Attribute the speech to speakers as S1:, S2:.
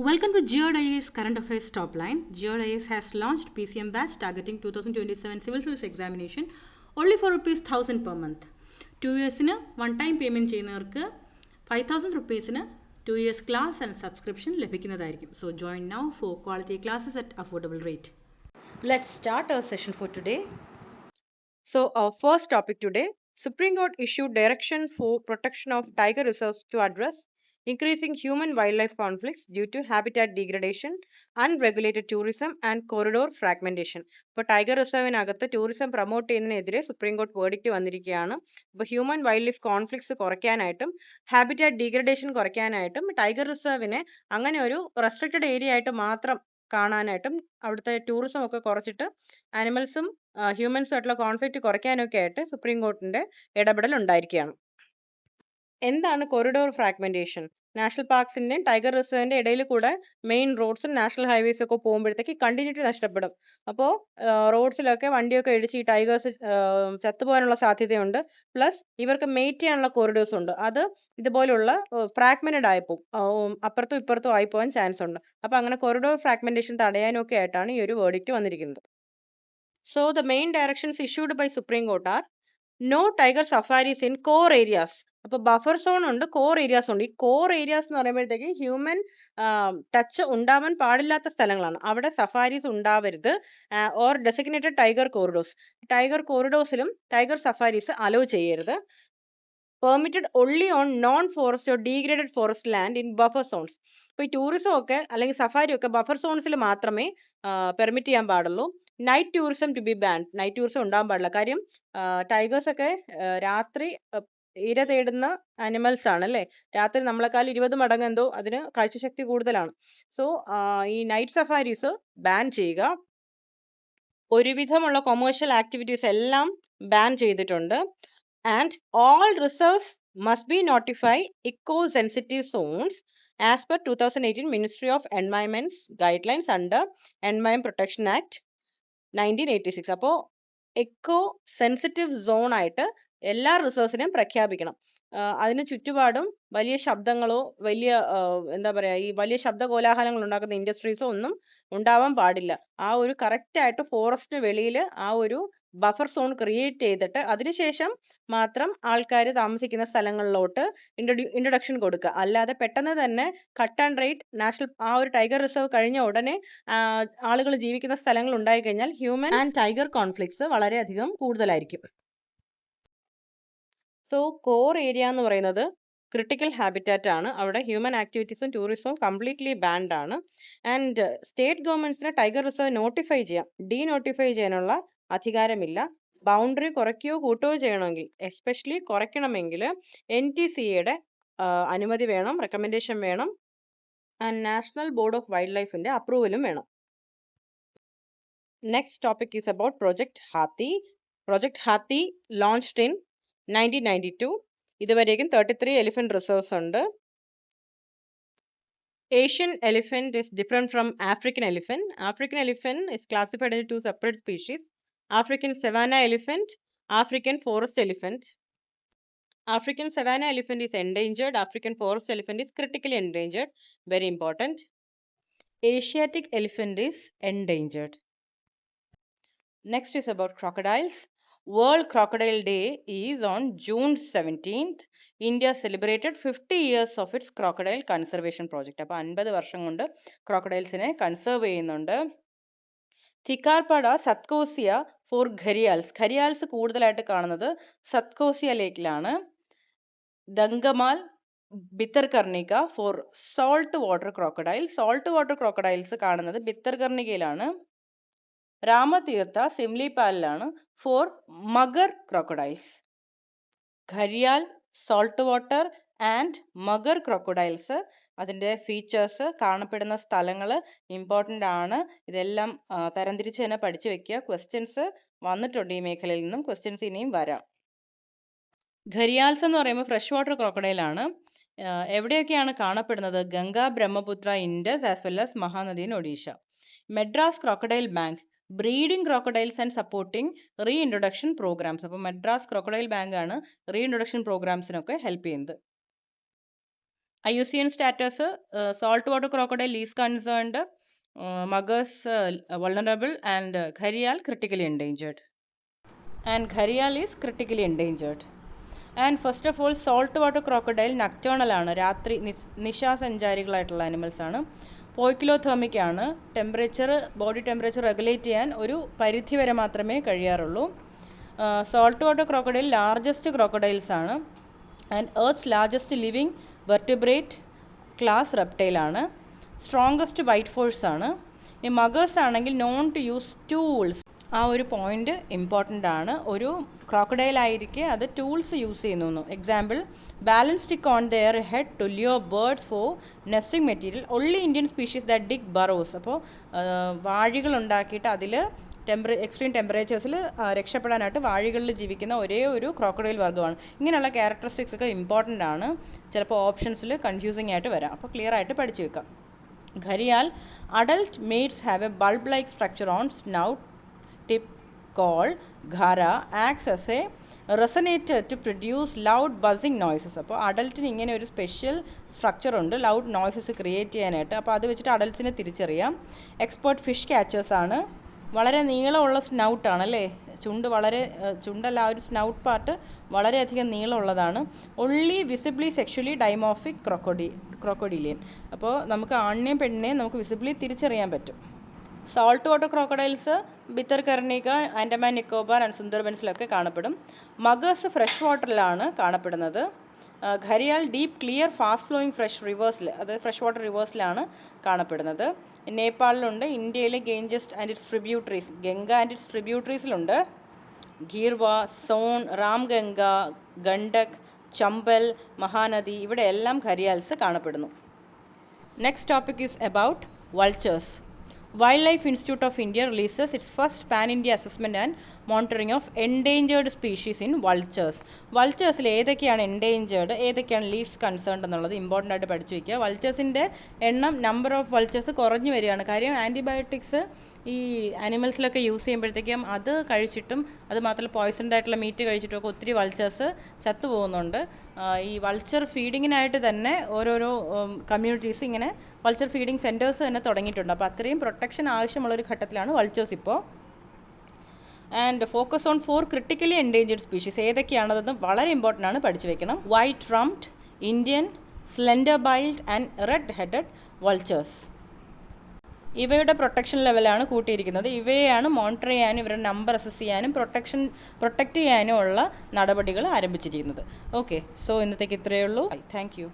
S1: Welcome to GeoIAS Current Affairs Top Line. GeoIAS has launched PCM batch targeting 2027 Civil Service examination only for ₹1,000 per month. 2 yearsന് one time payment ചെയ്യുന്നവർക്ക് 5,000 റുപ്പീസിന് 2 years class and subscription ലഭിക്കുന്നതായിരിക്കും. So join now for quality classes at affordable rate.
S2: Let's start our session for today. So our first topic today, Supreme Court issued directions for protection of tiger reserves to address increasing human-wildlife conflicts due to habitat degradation, unregulated tourism and corridor fragmentation. ഇപ്പോൾ tiger റിസർവിനകത്ത് tourism promote ചെയ്യുന്നതിനെതിരെ supreme court verdict വന്നിരിക്കുകയാണ്. അപ്പോൾ human wildlife conflicts കുറയ്ക്കാനായിട്ടും habitat degradation കുറയ്ക്കാനായിട്ടും tiger റിസർവിനെ അങ്ങനെ ഒരു റെസ്ട്രിക്റ്റഡ് ഏരിയ ആയിട്ട് മാത്രം കാണാനായിട്ടും അവിടുത്തെ ടൂറിസം ഒക്കെ കുറച്ചിട്ട് ആനിമൽസും ഹ്യൂമൻസും ആയിട്ടുള്ള കോൺഫ്ലിക്റ്റ് കുറയ്ക്കാനൊക്കെ ആയിട്ട് സുപ്രീം കോർട്ടിന്റെ ഇടപെടൽ ഉണ്ടായിരിക്കുകയാണ്. എന്താണ് കൊറിഡോർ ഫ്രാഗ്മെന്റേഷൻ? നാഷണൽ പാർക്സിന്റെയും ടൈഗർ റിസർവിന്റെ ഇടയിൽ കൂടെ മെയിൻ റോഡ്സും നാഷണൽ ഹൈവേസും ഒക്കെ പോകുമ്പോഴത്തേക്ക് കണ്ടിന്യൂറ്റി നഷ്ടപ്പെടും. അപ്പോൾ റോഡ്സിലൊക്കെ വണ്ടിയൊക്കെ ഇടിച്ച് ഈ ടൈഗേഴ്സ് ചത്തുപോകാനുള്ള സാധ്യതയുണ്ട്. പ്ലസ് ഇവർക്ക് മെയ്റ്റ് ചെയ്യാനുള്ള കോറിഡോഴ്സ് ഉണ്ട്. അത് ഇതുപോലുള്ള ഫ്രാഗ്മെന്റഡ് ആയിപ്പോവും, അപ്പുറത്തും ഇപ്പുറത്തും ആയിപ്പോവാൻ ചാൻസ് ഉണ്ട്. അപ്പൊ അങ്ങനെ കൊറിഡോർ ഫ്രാഗ്മെന്റേഷൻ തടയാനൊക്കെ ആയിട്ടാണ് ഈ ഒരു വേർഡിക്റ്റ് വന്നിരിക്കുന്നത്. So the main directions issued by Supreme Court are no tiger safaris in core areas. അപ്പോൾ ബഫർ സോൺ ഉണ്ട്, കോർ ഏരിയാസ് ഉണ്ട്. ഈ കോർ ഏരിയാസ് എന്ന് പറയുമ്പോഴത്തേക്ക് ഹ്യൂമൻ ടച്ച് ഉണ്ടാവാൻ പാടില്ലാത്ത സ്ഥലങ്ങളാണ്. അവിടെ സഫാരീസ് ഉണ്ടാവരുത്. Or designated tiger corridors, tiger കോറിഡോർസിലും ടൈഗർ സഫാരീസ് അലോ ചെയ്യരുത്. Permitted only on non forest or degraded forest land in buffer zones. ഇപ്പോൾ ഈ ടൂറിസം ഒക്കെ അല്ലെങ്കിൽ സഫാരി ഒക്കെ ബഫർ സോൺസിൽ മാത്രമേ പെർമിറ്റ് ചെയ്യാൻ പാടുള്ളൂ. Night tourism to be banned, night tourism ഉണ്ടാകാൻ പാടില്ല. കാര്യം ടൈഗേഴ്സ് ഒക്കെ രാത്രി ഇര തേടുന്ന ആനിമൽസ് ആണ് അല്ലേ. രാത്രി നമ്മളെക്കാൾ 20 മടങ്ങ് എന്തോ അതിന് കാഴ്ചശക്തി കൂടുതലാണ്. സോ ഈ നൈറ്റ് സഫാരീസ് ബാൻ ചെയ്യുക. ഒരുവിധമുള്ള കൊമേഴ്ഷ്യൽ ആക്ടിവിറ്റീസ് എല്ലാം ബാൻ ചെയ്തിട്ടുണ്ട്. And all reserves must be notified eco-sensitive zones as per 2018 Ministry of Environment's guidelines under Environment Protection Act 1986. അപ്പോൾ എക്കോ സെൻസിറ്റീവ് സോൺ ആയിട്ട് എല്ലാ റിസർവ്സിനെയും പ്രഖ്യാപിക്കണം. അതിന് ചുറ്റുപാടും വലിയ ശബ്ദങ്ങളോ വലിയ എന്താ പറയാ ഈ വലിയ ശബ്ദ കോലാഹലങ്ങൾ ഉണ്ടാക്കുന്ന ഇൻഡസ്ട്രീസോ ഒന്നും ഉണ്ടാവാൻ പാടില്ല. ആ ഒരു കറക്റ്റ് ആയിട്ട് ഫോറസ്റ്റിന് വെളിയിൽ ആ ഒരു ബഫർ സോൺ ക്രിയേറ്റ് ചെയ്തിട്ട് അതിനുശേഷം മാത്രം ആൾക്കാർ താമസിക്കുന്ന സ്ഥലങ്ങളിലോട്ട് ഇൻട്രൊഡക്ഷൻ കൊടുക്കുക. അല്ലാതെ പെട്ടെന്ന് തന്നെ കട്ട് ആൻഡ് റൈറ്റ് നാഷണൽ ആ ഒരു ടൈഗർ റിസർവ് കഴിഞ്ഞ ഉടനെ ആളുകൾ ജീവിക്കുന്ന സ്ഥലങ്ങൾ ഉണ്ടായി കഴിഞ്ഞാൽ ഹ്യൂമൻ ആൻഡ് ടൈഗർ കോൺഫ്ലിക്ട്സ് വളരെയധികം കൂടുതലായിരിക്കും. സോ കോർ ഏരിയ എന്ന് പറയുന്നത് ക്രിട്ടിക്കൽ ഹാബിറ്റാറ്റ് ആണ്. അവിടെ ഹ്യൂമൻ ആക്ടിവിറ്റീസും ടൂറിസവും കംപ്ലീറ്റ്ലി ബാൻഡ് ആണ്. ആൻഡ് സ്റ്റേറ്റ് ഗവൺമെന്റ്സിന് ടൈഗർ റിസർവ് നോട്ടിഫൈ ചെയ്യാം, ഡീനോട്ടിഫൈ ചെയ്യാനുള്ള അധികാരമില്ല. ബൗണ്ടറി കുറയ്ക്കുകയോ കൂട്ടുകയോ ചെയ്യണമെങ്കിൽ, എസ്പെഷ്യലി കുറയ്ക്കണമെങ്കിൽ NTCAയുടെ അനുമതി വേണം, റെക്കമെൻഡേഷൻ വേണം, and national board of wild ലൈഫിന്റെ അപ്രൂവലും വേണം. Next topic is about project Haathi. Project Haathi launched in 1992. ഇതുവരേക്കും 33 elephant reserves ഉണ്ട്. Asian elephant is different from African elephant. African elephant is classified into two separate species: African savanna elephant, African forest elephant. African savanna elephant is endangered. African forest elephant is critically endangered. Very important. Asiatic elephant is endangered. Next is about crocodiles. World Crocodile Day is on June 17th. India celebrated 50 years of its crocodile conservation project. അപ്പോൾ 50 വർഷം കൊണ്ട് ക്രോക്കഡൈൽസിനെ conserve ചെയ്യുന്നുണ്ട്. തിക്കാർപാട സത്കോസിയ four ഘരിയാൽസ്. Gharials കൂടുതലായിട്ട് കാണുന്നത് സത്കോസിയ ലേക്കിലാണ്. Dangmal Bhitarkanika for salt water crocodile. Salt water crocodiles കാണുന്നത് ബിത്തർകർണികയിലാണ്. രാമതീർത്ഥ സിംലിപാലിലാണ് for mugger crocodiles. Gharial, salt water and mugger crocodiles അതിൻ്റെ ഫീച്ചേഴ്സ്, കാണപ്പെടുന്ന സ്ഥലങ്ങൾ ഇമ്പോർട്ടൻ്റ് ആണ്. ഇതെല്ലാം തരംതിരിച്ച് തന്നെ പഠിച്ചു വെക്കുക. ക്വസ്റ്റ്യൻസ് വന്നിട്ടുണ്ട് ഈ മേഖലയിൽ നിന്നും, ക്വസ്റ്റ്യൻസ് ഇനിയും വരാം. ഘരിയാൽസ് എന്ന് പറയുമ്പോൾ ഫ്രഷ് വാട്ടർ ക്രോക്കഡൈലാണ്. എവിടെയൊക്കെയാണ് കാണപ്പെടുന്നത്? Ganga, Brahmaputra, Indus as well as Mahanadi in Odisha. Madras crocodile bank breeding crocodiles and supporting reintroduction programmes. അപ്പോൾ മെഡ്രാസ് ക്രോക്കഡൈൽ ബാങ്ക് ആണ് റീഇൻട്രൊഡക്ഷൻ പ്രോഗ്രാംസിനൊക്കെ ഹെൽപ്പ് ചെയ്യുന്നത്. IUCN status, saltwater crocodile is concerned, muggers vulnerable, and gharial critically endangered.
S1: And gharial is critically endangered. And first of all, saltwater crocodile nocturnal ആണ്, രാത്രി നിശാസഞ്ചാരികളായിട്ടുള്ള animals ആണ്. പോയ്ക്കിലോതേർമിക് ആണ്, body temperature regulate ചെയ്യാൻ ഒരു പരിധി വരെ മാത്രമേ കഴിയാറുള്ളൂ. Salt water crocodile largest crocodiles ആണ്. And earth's largest living vertebrate class റെപ്റ്റൈലാണ്. സ്ട്രോങ്കസ്റ്റ് ബൈറ്റ് ഫോഴ്സ് ആണ്. ഇനി മഗേഴ്സ് ആണെങ്കിൽ നോൺ ടു യൂസ് ടൂൾസ്. ആ ഒരു പോയിന്റ് ഇമ്പോർട്ടൻ്റ് ആണ്. ഒരു ക്രോക്കഡൈൽ ആയിരിക്കെ അത് ടൂൾസ് യൂസ് ചെയ്യുന്നു. Example, balance stick on their head to lure birds for nesting material. Only Indian species that dig burrows. അപ്പോൾ വാഴികൾ ഉണ്ടാക്കിയിട്ട് അതിൽ എക്സ്ട്രീം ടെമ്പറേച്ചേഴ്സിൽ രക്ഷപ്പെടാനായിട്ട് വാഴികളിൽ ജീവിക്കുന്ന ഒരേ ഒരു ക്രോക്കഡൈൽ വർഗ്ഗമാണ്. ഇങ്ങനെയുള്ള ക്യാരക്ടറിസ്റ്റിക്സ് ഒക്കെ ഇമ്പോർട്ടൻ്റ് ആണ്. ചിലപ്പോൾ ഓപ്ഷൻസിൽ കൺഫ്യൂസിംഗ് ആയിട്ട് വരാം. അപ്പോൾ ക്ലിയർ ആയിട്ട് പഠിച്ചു വെക്കാം. Gharial adult mates have A bulb like structure on snout tip called ghara, acts as a resonator to produce loud buzzing noises. അപ്പോൾ അഡൽറ്റിന് ഇങ്ങനെ ഒരു സ്പെഷ്യൽ സ്ട്രക്ചർ ഉണ്ട് ലൗഡ് നോയ്സസ് ക്രിയേറ്റ് ചെയ്യാനായിട്ട്. അപ്പോൾ അത് വെച്ചിട്ട് അഡൽട്സിനെ തിരിച്ചറിയാം. എക്സ്പേർട്ട് ഫിഷ് ക്യാച്ചേഴ്സ് ആണ്. വളരെ നീളമുള്ള സ്നൗട്ടാണ് അല്ലേ, ചുണ്ടല്ല, ആ ഒരു സ്നൗട്ട് പാർട്ട് വളരെയധികം നീളമുള്ളതാണ്. Only visibly sexually dimorphic crocodilian. അപ്പോൾ നമുക്ക് ആണിനെയും പെണ്ണിനെയും നമുക്ക് വിസിബിളി തിരിച്ചറിയാൻ പറ്റും. Salt water crocodiles Bhitarkanika, Andaman Nicobar and സുന്ദർബൻസിലൊക്കെ കാണപ്പെടും. മഗേഴ്സ് ഫ്രഷ് വാട്ടറിലാണ് കാണപ്പെടുന്നത്. Gharial deep clear fast flowing fresh റിവേഴ്സിൽ, അതായത് ഫ്രഷ് വാട്ടർ റിവേഴ്സിലാണ് കാണപ്പെടുന്നത്. നേപ്പാളിലുണ്ട്. ഇന്ത്യയിലെ Ganges and its tributaries, Ganga and its ട്രിബ്യൂട്ടറീസിലുണ്ട്. ഗീർവ, സോൺ, രാംഗംഗ, ഗണ്ഡക്, ചമ്പൽ, മഹാനദി, ഇവിടെ എല്ലാം ഘരിയാൽസ് കാണപ്പെടുന്നു. Next topic is about vultures. Wildlife Institute of India releases its first pan-India assessment and monitoring of endangered species in vultures. വൾച്ചേഴ്സിൽ ഏതൊക്കെയാണ് എൻഡേഞ്ചേർഡ്, ഏതൊക്കെയാണ് ലീസ്റ്റ് കൺസേൺഡ് എന്നുള്ളത് ഇമ്പോർട്ടൻ്റ് ആയിട്ട് പഠിച്ചു വയ്ക്കുക. വൾച്ചേഴ്സിൻ്റെ നമ്പർ ഓഫ് വൾച്ചേഴ്സ് കുറഞ്ഞു വരികയാണ്. കാര്യം ആൻറ്റിബയോട്ടിക്സ് ഈ ആനിമൽസിലൊക്കെ യൂസ് ചെയ്യുമ്പോഴത്തേക്കും അത് കഴിച്ചിട്ടും, അത് മാത്രമല്ല പോയ്സൺഡ് ആയിട്ടുള്ള മീറ്റ് കഴിച്ചിട്ടുമൊക്കെ ഒത്തിരി വൾച്ചേഴ്സ് ചത്തുപോകുന്നുണ്ട്. ഈ വൾച്ചർ ഫീഡിങ്ങിനായിട്ട് തന്നെ ഓരോരോ കമ്മ്യൂണിറ്റീസ് ഇങ്ങനെ വൾച്ചർ ഫീഡിങ് സെൻറ്റേഴ്സ് തന്നെ തുടങ്ങിയിട്ടുണ്ട്. അപ്പോൾ അത്രയും പ്രൊട്ടക്ഷൻ ആവശ്യമുള്ളൊരു ഘട്ടത്തിലാണ് വൾച്ചേഴ്സ് ഇപ്പോൾ. And focus on 4 critically endangered species. ഏതൊക്കെയാണതെന്ന് വളരെ ഇമ്പോർട്ടൻ്റ് ആണ്, പഠിച്ചു വെക്കണം. White rumped, Indian slender billed and red headed vultures. ഇവയുടെ പ്രൊട്ടക്ഷൻ ലെവലാണ് കൂട്ടിയിരിക്കുന്നത്. ഇവയെയാണ് മോണിറ്റർ ചെയ്യാനും ഇവരുടെ നമ്പർ അസസ് ചെയ്യാനും പ്രൊട്ടക്റ്റ് ചെയ്യാനും ഉള്ള നടപടികൾ ആരംഭിച്ചിരിക്കുന്നത്. ഓക്കെ, സോ ഇന്നത്തേക്ക് ഇത്രയേ ഉള്ളൂ. Thank you.